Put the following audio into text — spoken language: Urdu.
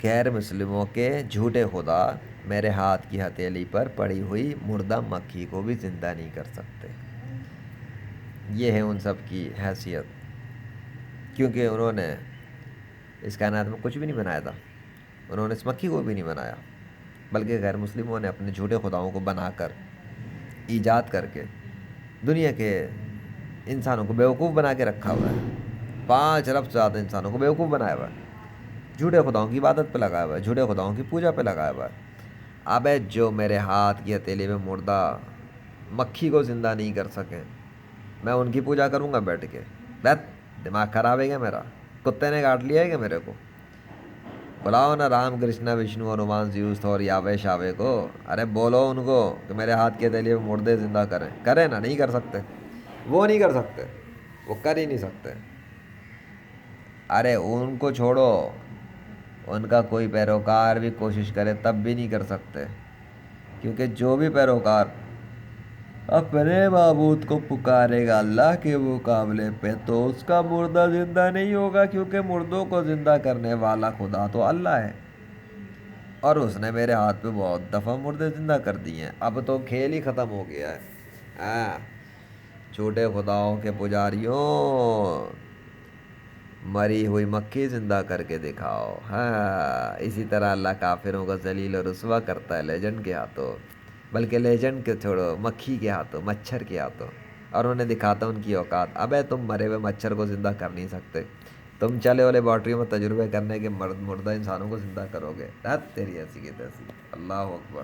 غیر مسلموں کے جھوٹے خدا میرے ہاتھ کی ہتھیلی پر پڑی ہوئی مردہ مکھی کو بھی زندہ نہیں کر سکتے۔ یہ ہے ان سب کی حیثیت، کیونکہ انہوں نے اس کائنات میں کچھ بھی نہیں بنایا تھا، انہوں نے اس مکھی کو بھی نہیں بنایا، بلکہ غیر مسلموں نے اپنے جھوٹے خداؤں کو بنا کر، ایجاد کر کے دنیا کے انسانوں کو بیوقوف بنا کے رکھا ہوا ہے۔ 5 ارب سے زیادہ انسانوں کو بیوقوف بنایا ہوا ہے، جھوٹے خداؤں کی عبادت پہ لگایا ہوا ہے، جھوٹے خداؤں کی پوجا پہ لگایا ہوا ہے۔ ابے جو میرے ہاتھ کی ہتھیلی میں مردہ مکھی کو زندہ نہیں کر سکیں، میں ان کی پوجا کروں گا بیٹھ کے؟ دت دماغ خراب ہے کیا میرا؟ کتے نے کاٹ لیا ہے کہ میرے کو؟ بلاؤ نا رام کرشنا وشنو ہنومان زیوس اور یاوے شاوے کو، ارے بولو ان کو کہ میرے ہاتھ کے ہتھیلی میں مردے زندہ کریں، کریں نا؟ نہیں کر سکتے، وہ نہیں کر سکتے، وہ کر ہی نہیں سکتے۔ ارے ان کو چھوڑو، ان کا کوئی پیروکار بھی کوشش کرے تب بھی نہیں کر سکتے، کیونکہ جو بھی پیروکار اپنے معبود کو پکارے گا اللہ کے مقابلے پہ تو اس کا مردہ زندہ نہیں ہوگا، کیونکہ مردوں کو زندہ کرنے والا خدا تو اللہ ہے، اور اس نے میرے ہاتھ پہ بہت دفعہ مردے زندہ کر دیے ہیں۔ اب تو کھیل ہی ختم ہو گیا ہے۔ ہاں، چھوٹے خداؤں کے پجاریوں، مری ہوئی مکھی زندہ کر کے دکھاؤ۔ ہاں، اسی طرح اللہ کافروں کو ذلیل و رسوا کرتا ہے لیجنڈ کے ہاتھوں، بلکہ لیجنڈ کے چھوڑو، مکھی کے ہاتھوں، مچھر کے ہاتھوں، اور انہیں دکھاتا ان کی اوقات۔ ابے تم مرے ہوئے مچھر کو زندہ کر نہیں سکتے، تم چلے ہو لیبارٹریوں میں تجربے کرنے کے مردہ انسانوں کو زندہ کرو گے؟ تیری ایسی کی تیسی۔ اللہ اکبر۔